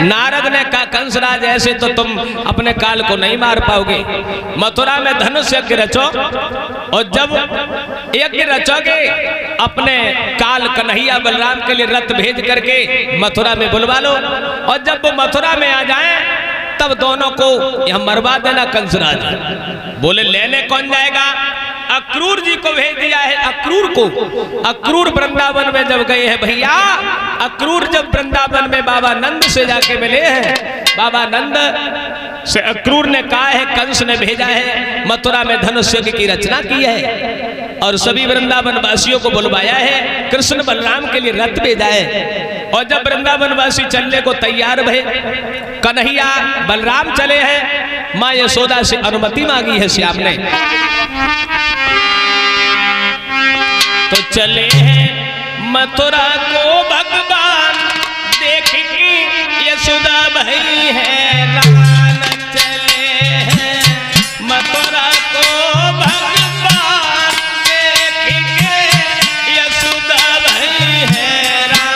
नारद ने कहा कंसराज ऐसे तो तुम अपने काल को नहीं मार पाओगे, मथुरा में धनुष यज्ञ रचो और जब यज्ञ रचोगे अपने काल कन्हैया बलराम के लिए रथ भेज करके मथुरा में बुलवा लो और जब वो मथुरा में आ जाए तब दोनों को यह मरवा देना कंसराज। बोले लेने कौन जाएगा? अक्रूर जी को भेज दिया है। अक्रूर को, अक्रूर वृंदावन में जब गए हैं भैया, अक्रूर जब वृंदावन में बाबा नंद से जाके मिले हैं, बाबा नंद से अक्रूर ने कहा है कंस ने भेजा है मथुरा में धनुष यज्ञ की रचना की है और सभी वृंदावन वासियों को बुलवाया है, कृष्ण बलराम के लिए रथ भेजा है। और जब वृंदावन वासी चलने को तैयार भये, कन्हैया बलराम चले हैं, माँ यशोदा से अनुमति मांगी है श्याम ने, तो चले हैं मथुरा को भगवान देख के यशोदा भई है रान, चले हैं मथुरा को भगवान देख के यशोदा भई है रान।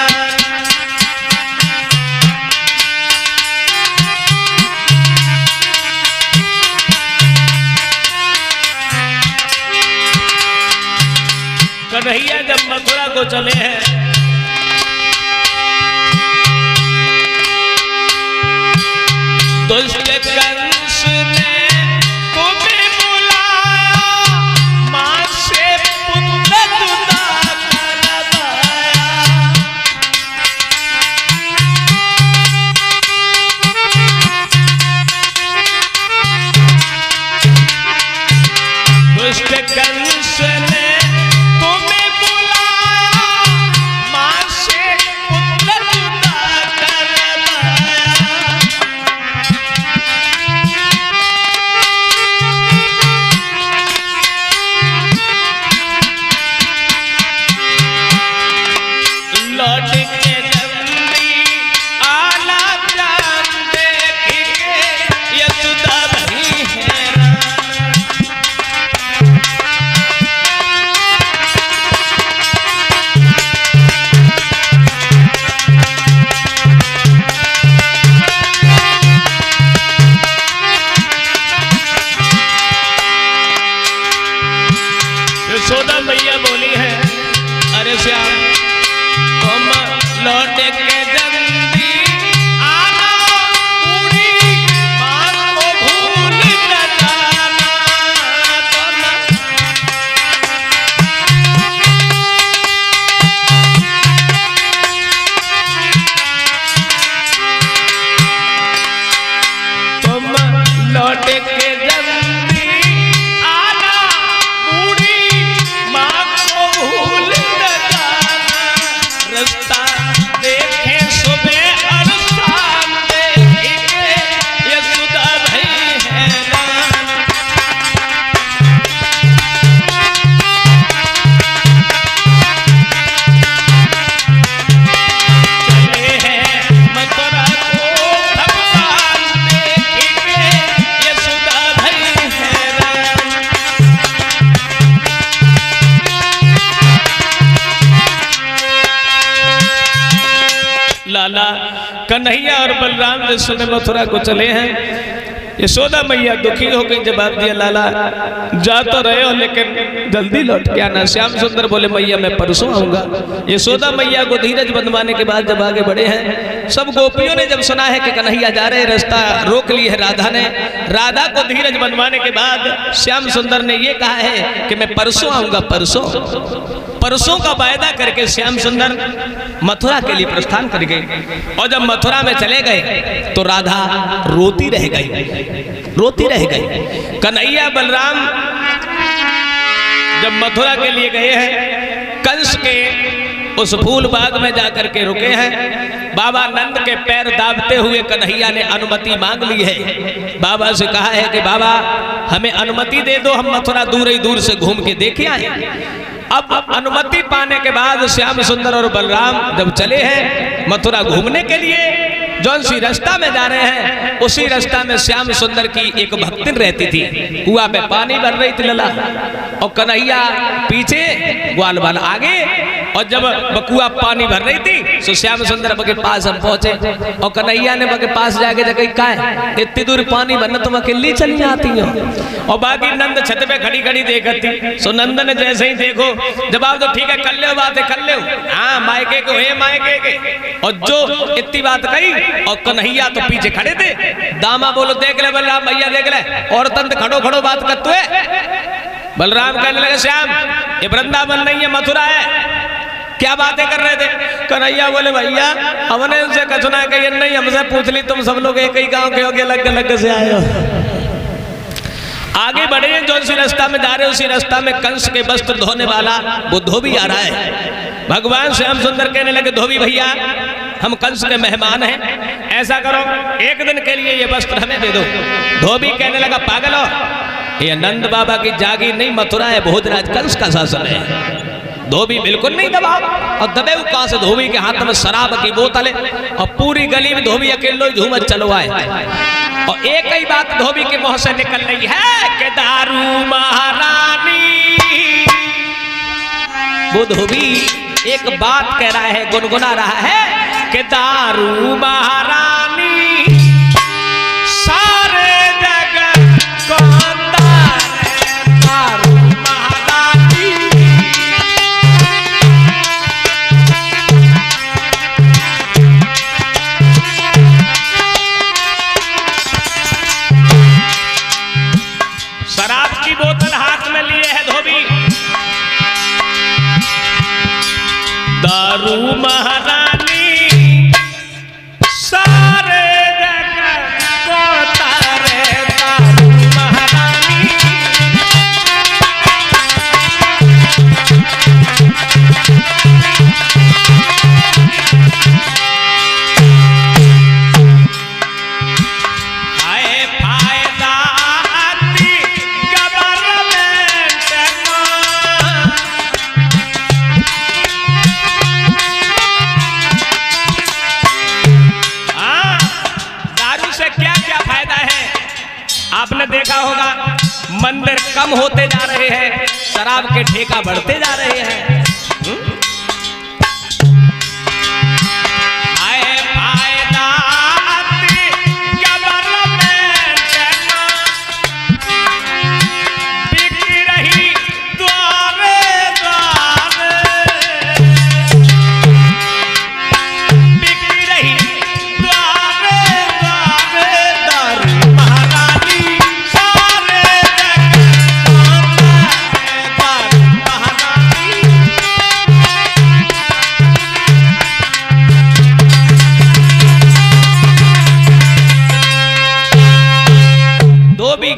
कन्हैया जब मथुरा को चले हैं दुष्ट कंस ने तुम्हें बुलाया, मां से पुत्र जुदा करवाया। दुष्ट कंस ने यशोदा मैया बोली है अरे श्याम तुम लौट के जल्दी आना, पूरी मां को भूल न जाना। तुम लौट के जल्दी आना, पूरी मां को भूल न जाना। रास्ता देखे सुबह और शाम देखे यशोदा भई है रान। चले हैं मथुरा को भगवान देखे यशोदा भई है रान। लाला कन्हैया और बलराम जिस समय मथुरा को चले हैं, यशोदा मैया दुखी हो गई, जवाब दिया लाला जा तो रहे हो लेकिन जल्दी लौट के आना। श्याम सुंदर बोले मैया मैं परसों आऊंगा। यशोदा मैया को धीरज बंधवाने के बाद जब आगे बढ़े हैं, सब गोपियों ने जब सुना है कि कन्हैया जा रहे, रास्ता रोक ली है राधा ने। राधा को धीरज बंधवाने के बाद श्याम सुंदर ने ये कहा है कि मैं परसों आऊंगा। परसों का वायदा करके श्याम सुंदर मथुरा के लिए प्रस्थान कर गए और जब मथुरा में चले गए तो राधा रोती रह गई। कन्हैया बलराम जब मथुरा के लिए गए हैं, कंस के उस फूल बाग में जाकर के रुके हैं। बाबा नंद के पैर दाबते हुए कन्हैया ने अनुमति मांग ली है। बाबा से कहा है कि बाबा हमें अनुमति दे दो, हम मथुरा दूर ही दूर से घूम के देखे आए। अब अनुमति पाने के बाद श्याम सुंदर और बलराम जब चले हैं मथुरा घूमने के लिए, जौन सी रास्ता में जा रहे हैं उसी रास्ता में श्याम सुंदर की एक भक्तिन रहती थी। कुआं में पानी भर रही थी लला, और कन्हैया पीछे, ग्वाल वाला आगे, और जब बकुआ पानी भर रही थी तो श्याम सुंदर के पास हम पहुंचे और कन्हैया ने के पास जाके जगह का है इतनी दूर पानी भरना तुम अकेली चली आती हो। और बाकी नंद छत पे खड़ी खड़ी देखती। सो नंद ने जैसे ही देखो जवाब तो ठीक है कर लो बातें कर लो, हाँ मायके को है मायके के। और जो इतनी बात कही और कन्हैया तो पीछे खड़े थे। दामा बोलो देख ले बलराम भैया देख ले और तंत खड़ो खड़ो बात करते हुए। बलराम कहने लगे श्याम ये वृंदावन नहीं है मथुरा है, क्या बातें कर रहे थे। कन्हैया बोले भैया हमने उनसे कछुना कही नहीं, हमसे पूछ ली तुम सब लोग एक ही गांव के होगे अलग अलग से आए हो। आगे बढ़े हैं जो सी रास्ता में जा रहे उसी रास्ता में कंस के वस्त्र धोने वाला वो धोबी आ रहा है। भगवान श्याम सुंदर कहने लगे धोबी भैया हम कंस के मेहमान हैं, ऐसा करो एक दिन के लिए ये वस्त्र हमें दे दो। धोबी कहने लगा पागल हो, ये नंद बाबा की जागीर नहीं मथुरा है, भोजराज कंस का शासन है। धोबी बिल्कुल नहीं दबा और दबे कहां से धोबी के हाथ में शराब की बोतल है और पूरी गली में धोबी अकेलो झूमत चलो आए। और एक ही बात धोबी के मुंह से निकल रही है कि दारू महारानी। वो धोबी एक बात कह रहा है गुनगुना रहा है कि दारू महारानी सारे जगत को बोतल हाथ में लिए है धोबी। दारू महारानी सारे जगत को तारे दारू महारानी। आपने देखा होगा मंदिर कम होते जा रहे हैं, शराब के ठेका बढ़ते जा रहे हैं।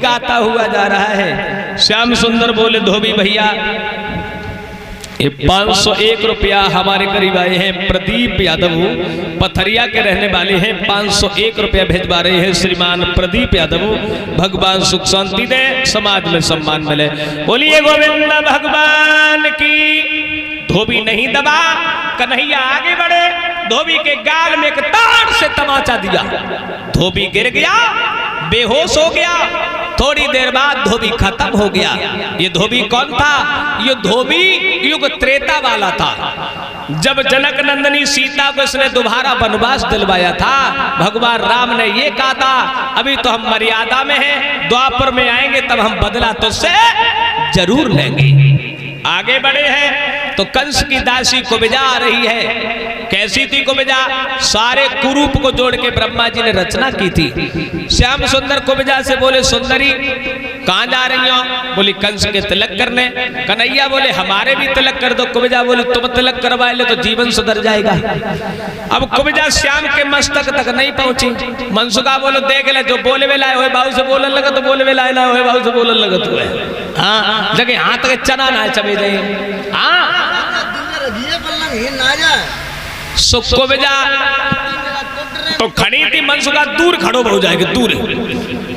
गाता हुआ जा रहा है। श्याम सुंदर बोले धोबी भैया ये 501 रुपया हमारे करीब आए हैं। प्रदीप यादव पथरिया के रहने वाले हैं, 501 रुपया भेजवा रहे हैं श्रीमान प्रदीप यादव। भगवान सुख शांति दे, समाज में सम्मान मिले। बोलिए गोविंद भगवान की। धोबी नहीं दबा, कन्हैया आगे बढ़े, धोबी के गाल में एक तार से तमाचा दिया, धोबी गिर गया, बेहोश हो गया। थोड़ी देर बाद धोबी खत्म हो गया। ये धोबी कौन था? ये धोबी युग त्रेता वाला था, जब जनक नंदनी सीता को इसने दोबारा वनवास दिलवाया था। भगवान राम ने ये कहा था अभी तो हम मर्यादा में हैं, द्वापर में आएंगे तब हम बदला तुझसे जरूर लेंगे। आगे बढ़े हैं तो कंस की दासी कुब्जा आ रही है। कैसी थी कुब्जा? सारे कुरूप को जोड़ के ब्रह्मा जी ने रचना की थी। श्याम सुंदर कुब्जा से बोले सुंदरी कहां जा रही हो? बोली कंस के तिलक करने। कन्हैया बोले हमारे भी तिलक कर दो। कुब्जा बोले तुम तिलक करवा ले तो जीवन सुधर जाएगा। अब कुब्जा श्याम के मस्तक तक नहीं पहुंची। मनसुखा बोलो देख ले जो बोले वे लाए हुए बाबू से बोलन लगा तो बोले वे लाए हुए बाबू से बोलन लगा तो हाँ जगह हाथ तक चना ना चबे दे। हाँ कुब्जा तो खड़ी थी, मनसुखा दूर खड़ो हो जाएगी दूर।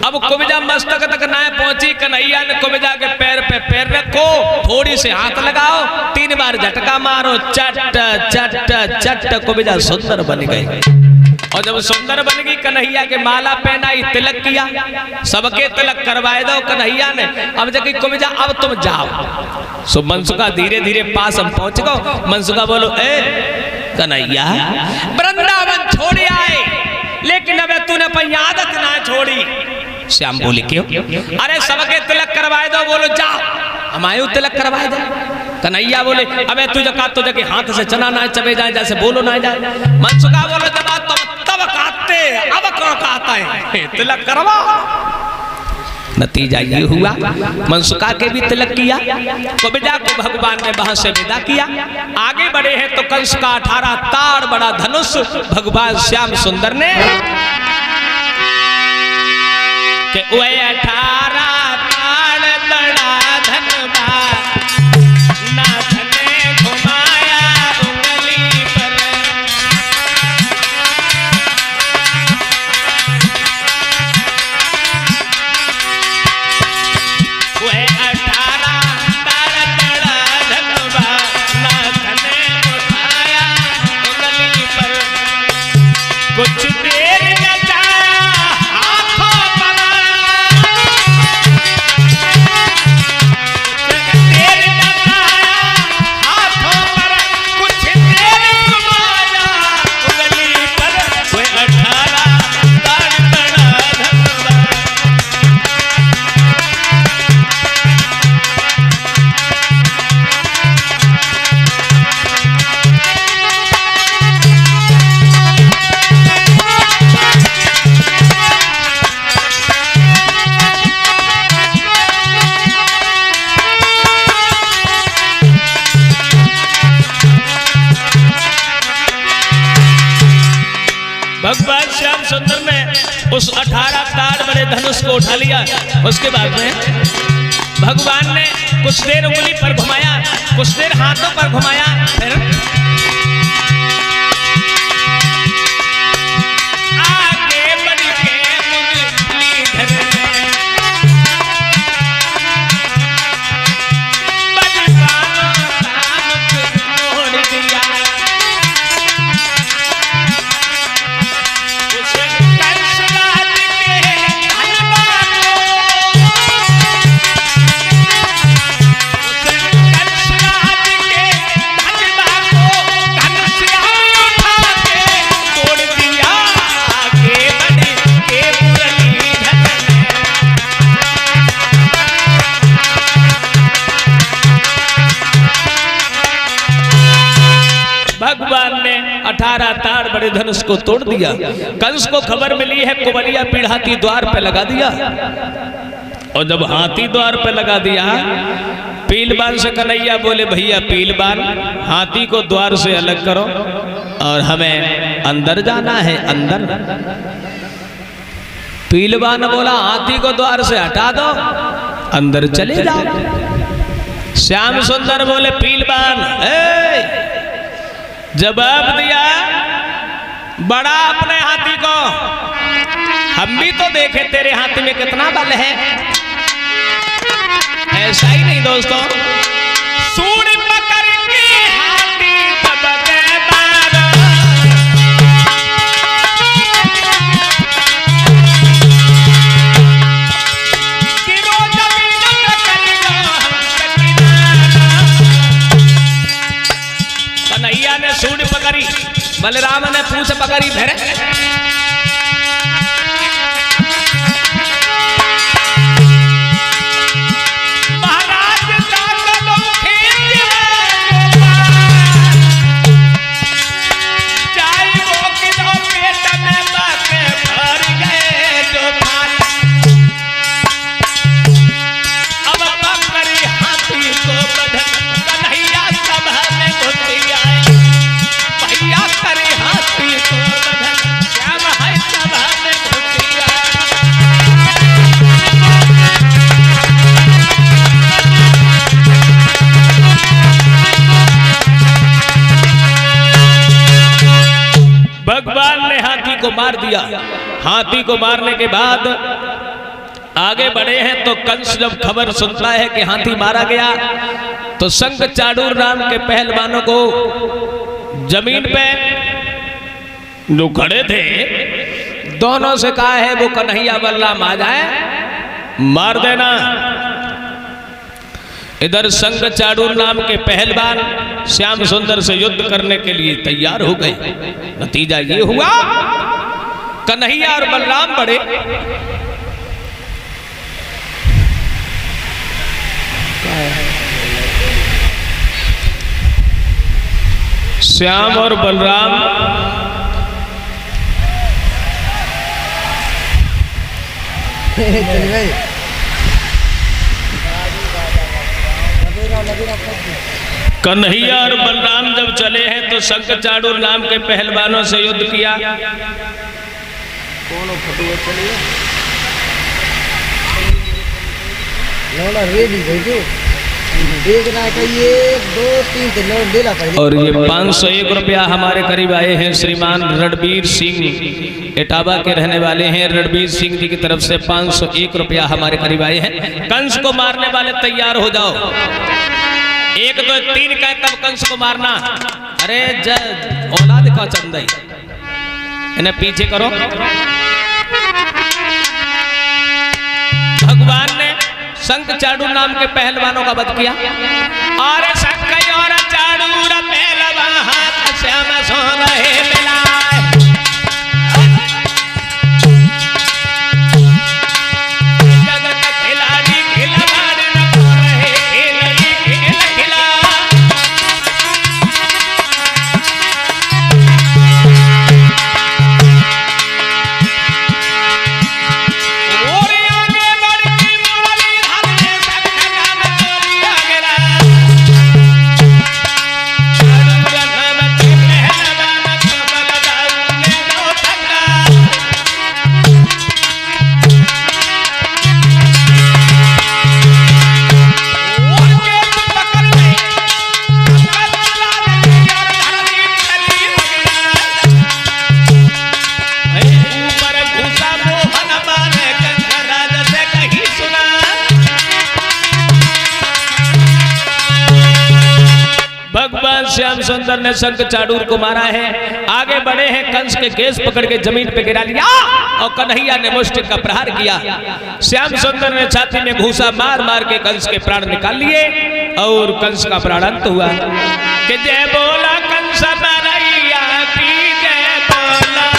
अब कुब्जा मस्तक तक ना पहुंची। कन्हैया ने कुब्जा के पैर पे पैर रखो, थोड़ी से हाथ लगाओ, 3 बार झटका मारो, चट चट चट। कुब्जा सुंदर बन गई। और जब सुंदर बन गई कन्हैया के माला पहनाई, तिलक किया, सबके तिलक करवाए दो कन्हैया ने। अब जब कुम जा, अब तुम जाओ। सो मनसुखा धीरे धीरे पास हम पहुंच गो। मनसुखा बोलो, ए कन्हैया वृंदावन छोड़ आए, लेकिन अब तूने अपनी आदत ना छोड़ी। श्याम बोले क्यों? अरे सबके तिलक करवाए दो। बोलो जाओ, हमारे तिलक करवाए दो। कन्हैया बोले, अबे तुझे का तुझे के हाथ से चना ना चबे जाए, जैसे बोलो ना जाए। मनसुखा बोलो, जब तब काटते, अब कौन कहता है तिलक करवा। नतीजा ये हुआ, मनसुखा के भी तिलक किया, कुब्जा को भगवान ने वहां से विदा किया। आगे बढ़े हैं तो कंस का 18 ताड़ बड़ा धनुष भगवान श्याम सुंदर ने के 18 ताड़ बड़ा धनबाद नाथ ने घुमाया उंगली पर। वह 18 ताड़ बड़ा धनबाद नाथ ने उठाया उंगली पर। कुछ देर भगवान श्याम सुंदर ने उस 18 ताड़ बड़े धनुष को उठा लिया। उसके बाद में भगवान ने कुछ देर उंगली पर घुमाया, कुछ देर हाथों पर घुमाया, फिर आगे बढ़ के उंगली धरने बलवानों राम को मोड़ दिया। भगवान ने 18 ताड़ बड़े धनुष को तोड़ दिया। कंस को खबर मिली है, कुबलिया पीड़ हाथी द्वार पे लगा दिया। और जब हाथी द्वार पे लगा दिया, पीलबान से कन्हैया बोले, भैया पीलबान हाथी को द्वार से अलग करो और हमें अंदर जाना है, अंदर। पीलबान बोला, हाथी को द्वार से हटा दो, अंदर चले जाओ। श्याम सुंदर बोले, पीलबान जवाब दिया, बड़ा अपने हाथी को, हम भी तो देखे तेरे हाथी में कितना बल है। ऐसा ही नहीं दोस्तों, सूंड पकड़ के हाथी दबके मारा, गिरो जमीन पे करेगा हम किनारा। कन्हैया ने सूंड पकड़ी, बलराम ने पूंछ पकड़ी, फिर भगवान ने हाथी को मार दिया। हाथी को मारने के बाद आगे बढ़े हैं तो कंस जब खबर सुनता है कि हाथी मारा गया तो शंख चाडूर नाम के पहलवानों को जमीन पे जो खड़े थे दोनों से कहा है वो कन्हैया बलराम आ जाए, मार देना। इधर संग चाड़ूर नाम के पहलवान श्याम सुंदर से युद्ध करने के लिए तैयार हो गए। नतीजा ये हुआ कन्हैया और बलराम बड़े श्याम और बलराम कन्हैया और बलराम जब चले हैं तो संग चाड़ूर नाम के पहलवानों से युद्ध किया। और ये 501 रुपया हमारे करीब आए हैं। श्रीमान रणबीर सिंह इटावा के रहने वाले हैं। रणबीर सिंह जी की तरफ से 501 रुपया हमारे करीब आए हैं। कंस को मारने वाले तैयार हो जाओ। 1 2 3 कहे तब कंस को मारना। अरे औलाद का चंदई इन्हें पीछे करो। भगवान ने संग चाड़ूर नाम के पहलवानों का वध किया। और संग और चाड़ूर पहलवान हाथ श्याम सो रहे मिलाए। जगत खिलाड़ी खिलवाड़ न को रहे खेल खेल खिला। श्याम सुंदर ने संग चाड़ूर को मारा है। आगे बढ़े हैं, कंस के केस पकड़ के जमीन पे गिरा लिया और कन्हैया ने मुष्टि का प्रहार किया। श्याम सुंदर ने छाती में घूसा मार मार के कंस के प्राण निकाल लिए और कंस का प्राणांत हुआ। कि जय बोला कंस कन्हैया की जय बोला।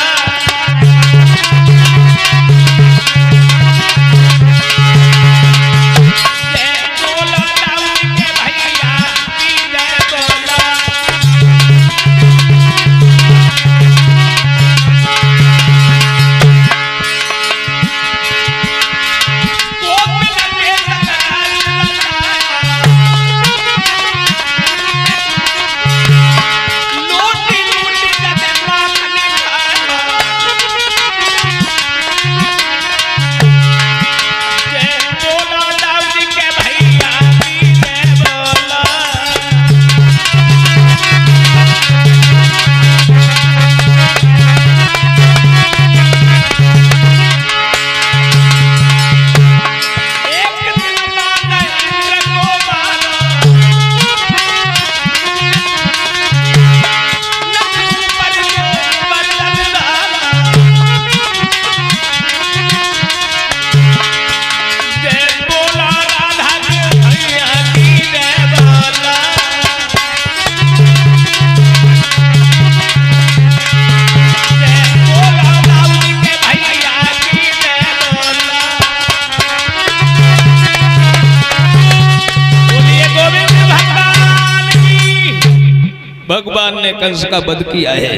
भगवान ने कंस का वध किया है।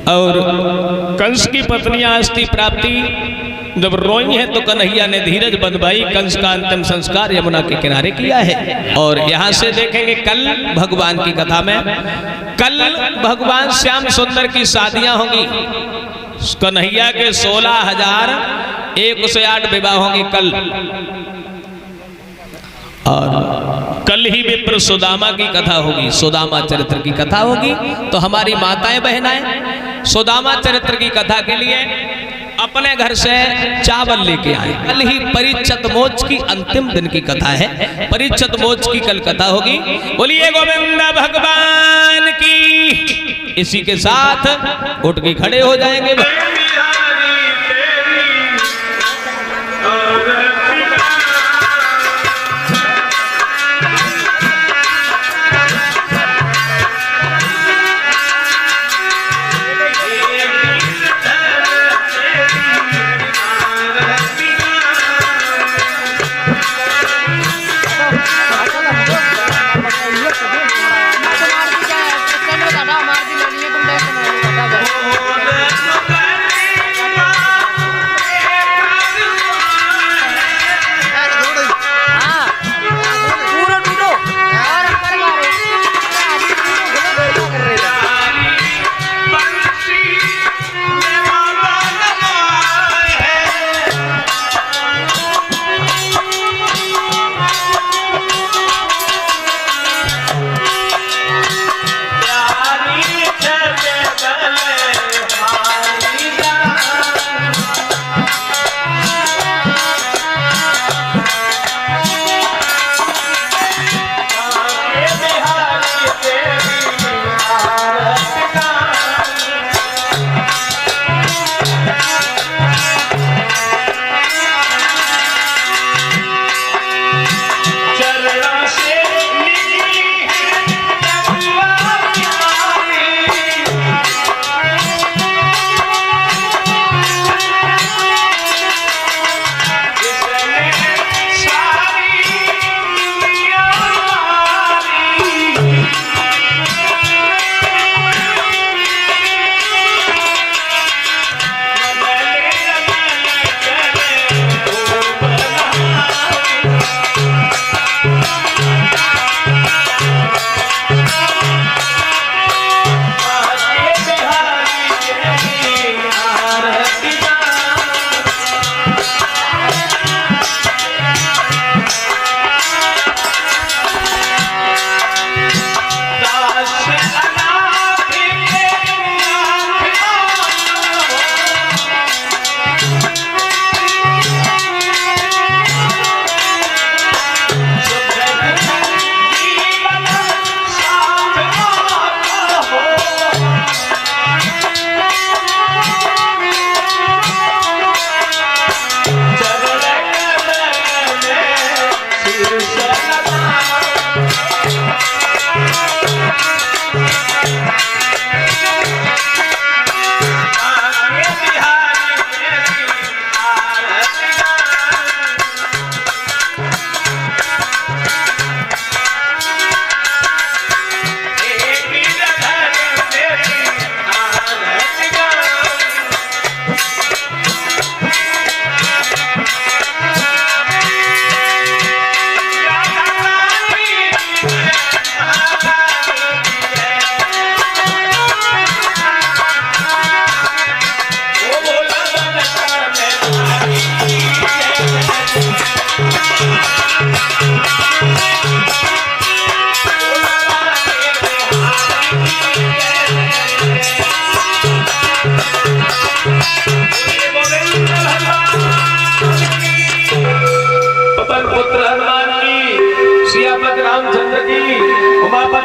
और कंस की पत्नियां अस्थि प्राप्ति जब रोई है तो कन्हैया ने धीरज बंधवाई। कंस का अंतिम संस्कार यमुना के किनारे किया है। और यहाँ से देखेंगे कल भगवान की कथा में, कल भगवान श्याम सुंदर की शादियां होंगी। कन्हैया के 16,001 विवाह होंगे कल। और कल ही विप्र सुदामा की कथा होगी, सुदामा चरित्र की कथा होगी। तो हमारी माताएं बहनाएं सुदामा चरित्र की कथा के लिए अपने घर से चावल लेके आए। कल ही परीक्षित मोच की अंतिम दिन की कथा है। परीक्षित मोच की कल कथा होगी। बोलिए गोविंद भगवान की। इसी के साथ उठ के खड़े हो जाएंगे।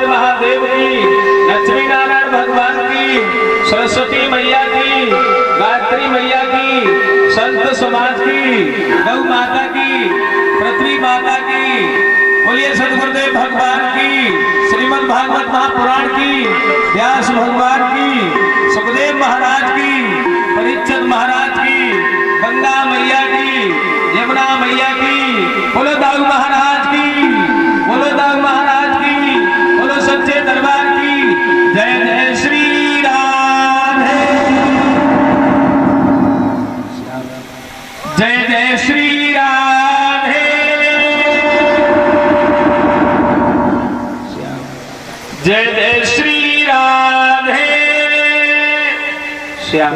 महादेव की, लक्ष्मी नारायण भगवान की, सरस्वती मैया की, गायत्री मैया की, संत समाज की, गौ माता की, पृथ्वी माता की, बोलिए सदगुरुदेव भगवान की, श्रीमद् भागवत महापुराण की, व्यास भगवान की, सुखदेव महाराज की, परीक्षित महाराज की, गंगा मैया की, यमुना मैया की, बोलो दाऊ महाराज की, बोलो दाऊ महाराज की, बोलो सच्चे दरबार की जय जय श्री राधे, जय जय श्री राधे, जय जय श्री राधे श्याम।